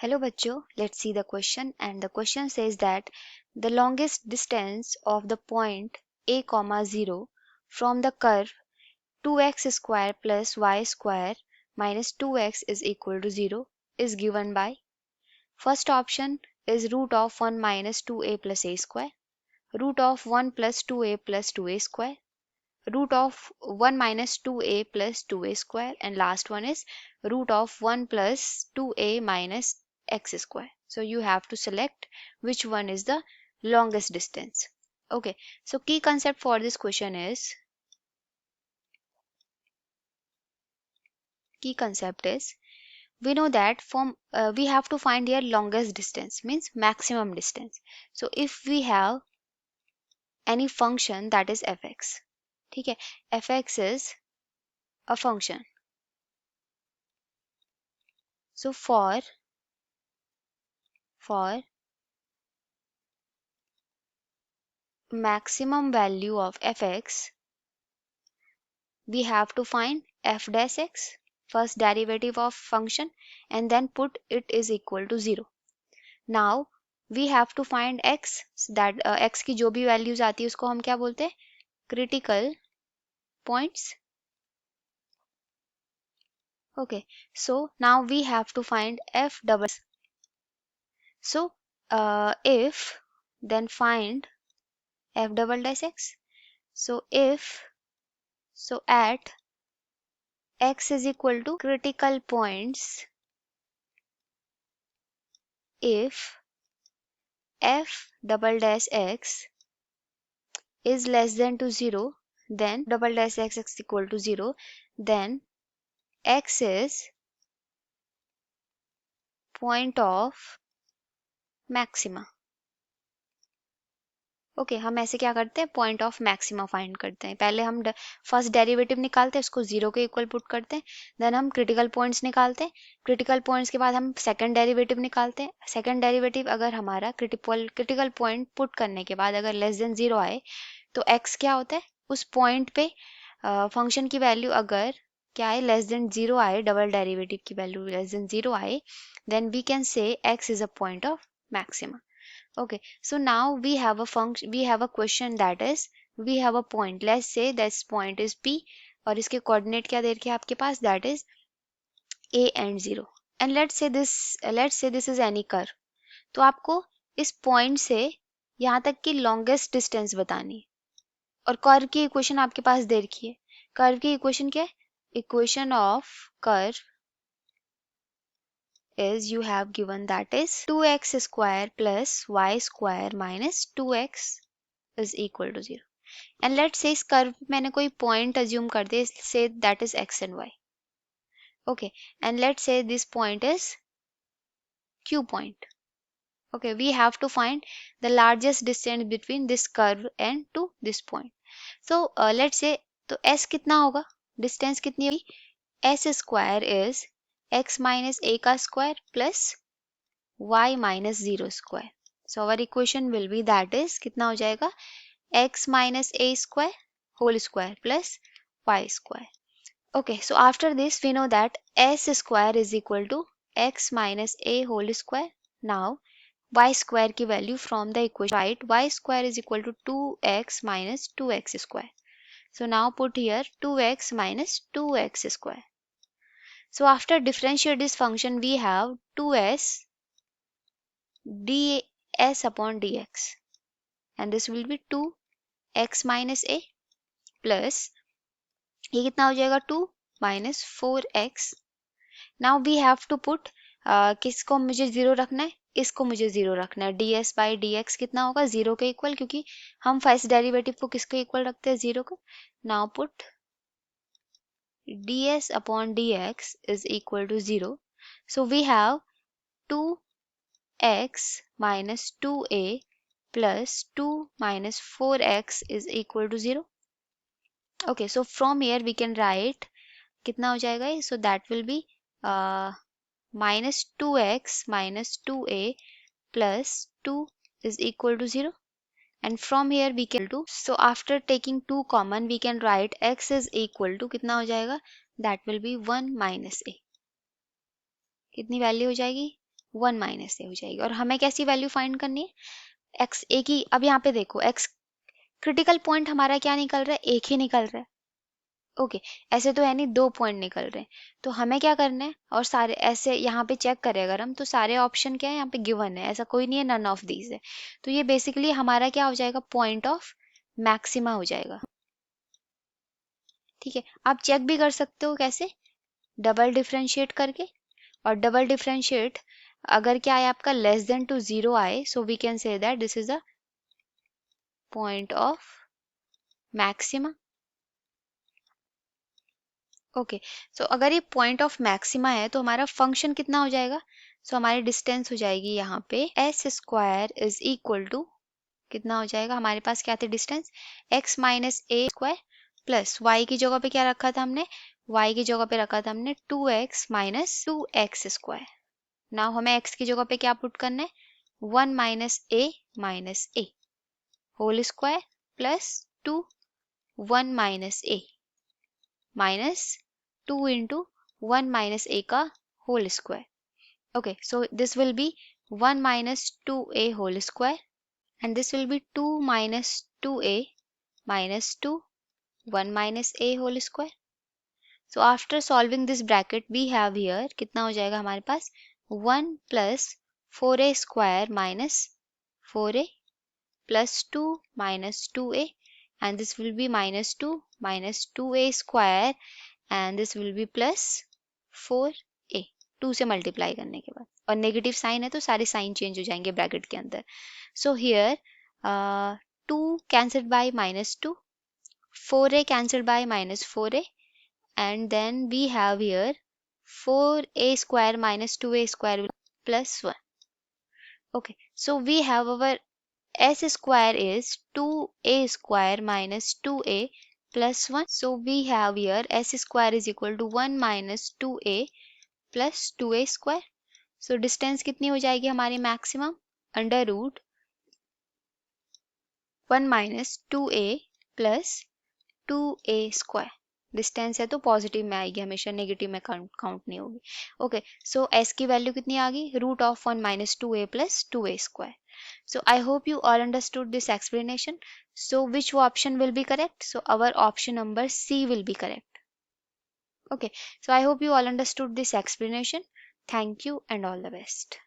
Hello bachcho, let's see the question, and the question says that the longest distance of the point a comma 0 from the curve 2x square plus y square minus 2x is equal to 0 is given by. First option is root of 1 minus 2a plus a square, root of 1 plus 2a plus 2a square, root of 1 minus 2a plus 2a square, and last one is root of 1 plus 2a minus x square. So you have to select which one is the longest distance. Okay, so key concept for this question is we know that from we have to find here longest distance means maximum distance. So if we have any function that is fx, ठीक है, fx is a function. So for maximum value of fx, we have to find f dash x, first derivative of function, and then put it is equal to 0. Now we have to find x, that x की जो भी values आती है उसको हम क्या बोलते हैं, critical points. Okay, so now we have to find f double. So if then find f double dash x. So at x is equal to critical points, if f double dash x is less than to 0, then double dash x is equal to 0, then x is point of maxima. Okay हम ऐसे क्या करते हैं, point of maxima find करते हैं. पहले हम first derivative निकालते हैं, उसको 0 के इक्वल पुट करते हैं, देन हम क्रिटिकल पॉइंट्स निकालते हैं, क्रिटिकल पॉइंट्स के बाद हम सेकंड डेरिवेटिव निकालते हैं. सेकंड डेरिवेटिव अगर हमारा क्रिटिकल पॉइंट पुट करने के बाद अगर लेस देन 0 आए तो x क्या होता है, उस पॉइंट पे फंक्शन की वैल्यू अगर क्या है, लेस देन 0 आए, डबल डेरिवेटिव की वैल्यू लेस देन 0 आए, then we can say x is a point of maxima. Okay, so now we have a function, we have a question, that is we have a point. Let's say this point is P और इसके coordinate क्या दे रखे हैं आपके पास, that is A and 0. And let's say this is any curve. तो आपको इस point से यहाँ तक की longest distance बतानी है. और कर्व की इक्वेशन आपके पास दे रखी है. कर्व की इक्वेशन क्या है, equation of curve is you have given, that is 2x square plus y square minus 2x is equal to 0. And let's say इस कर्व पे मैंने कोई पॉइंट अज्यूम कर दे, say that is x and y. Okay, and let's say this point is q point. Okay, we have to find the largest distance between this curve and to this point. So let's say तो s कितना होगा, distance कितनी होगी, s square is x minus a का square plus y minus 0 square. So our equation will be, that is कितना हो जाएगा, x minus a square whole square plus y square. Okay, so after this we know that s square is equal to x minus a whole square. Now y square की value from the equation, right, y square is equal to 2x minus 2x square. So now put here 2x minus 2x square. So after differentiate this function, we have 2s ds upon dx, and this will be 2x minus a plus ये कितना हो जाएगा, 2 minus 4x. Now we have to put किसको मुझे 0 रखना है, इसको मुझे 0 रखना है. ds by dx कितना होगा, 0 के इक्वल, क्योंकि हम फर्स्ट डेरिवेटिव को किसके इक्वल रखते हैं, 0 को. Now put ds upon dx is equal to 0. So we have 2x minus 2a plus 2 minus 4x is equal to 0. Okay, so from here we can write कितना हो जाएगा ये, so that will be minus 2x minus 2a plus 2 is equal to 0. And from here we can do, so after taking 2 common we can write x is equal to कितना हो जाएगा, that will be 1 minus a. कितनी value हो जाएगी, 1 minus ए हो जाएगी। और हमें कैसी वैल्यू फाइंड करनी है, एक्स ए की। अब यहाँ पे देखो एक्स क्रिटिकल पॉइंट हमारा क्या निकल रहा है, एक ही निकल रहा है। ओके, ऐसे तो है नहीं, दो पॉइंट निकल रहे हैं। तो हमें क्या करना है, और सारे ऐसे यहाँ पे चेक करें अगर हम, तो सारे ऑप्शन क्या है यहाँ पे गिवन है, ऐसा कोई नहीं है नन ऑफ दीज है। तो ये बेसिकली हमारा क्या हो जाएगा, पॉइंट ऑफ मैक्सिमा हो जाएगा। ठीक है, आप चेक भी कर सकते हो कैसे, डबल डिफरेंशिएट करके। और डबल डिफरेंशिएट अगर क्या है आपका लेस देन टू जीरो आए, so we can say that this is a point of maxima. Okay, so अगर ये पॉइंट ऑफ मैक्सिमा है तो हमारा फंक्शन कितना हो जाएगा, सो हमारी डिस्टेंस हो जाएगी यहाँ पे S square is equal to, कितना हो जाएगा हमारे पास, क्या थी distance, X minus A square plus Y की जगह पे क्या रखा था हमने, वाई की जगह पे रखा था हमने 2x minus 2x square. Now हमें x की जगह पे क्या पुट करना है, 1 minus A whole square plus 2 1 minus A minus 2 into 1 minus a का whole square. Okay, so this will be 1 minus 2a whole square, and this will be 2 minus 2a minus 2 1 minus a whole square. So after solving this bracket we have here, कितना हो जाएगा हमारे पास, 1 plus 4a square minus 4a plus 2 minus 2a, and this will be minus 2 minus 2a square, and this will be plus 4a, 2 से multiply करने के बाद। और negative sign है तो सारे साइन चेंज हो जाएंगे ब्रैकेट के अंदर। So here 2 cancelled by minus 2, 4a cancelled by minus 4a, and then we have here 4a square minus 2a square plus 1. Okay, so we have our s square is 2a square minus 2a plus 1. So we have here s square is equal to 1 minus 2a plus 2a square. So distance कितनी हो जाएगी हमारी maximum, under root 1 minus 2a plus 2a square। Distance है तो positive में आएगी हमेशा, negative में काउंट नहीं होगी। ओके, सो s की वैल्यू कितनी आ गई, root of 1 minus 2a plus 2a square. So I hope you all understood this explanation. So which option will be correct? So our option number C will be correct. Okay, so I hope you all understood this explanation. Thank you and all the best.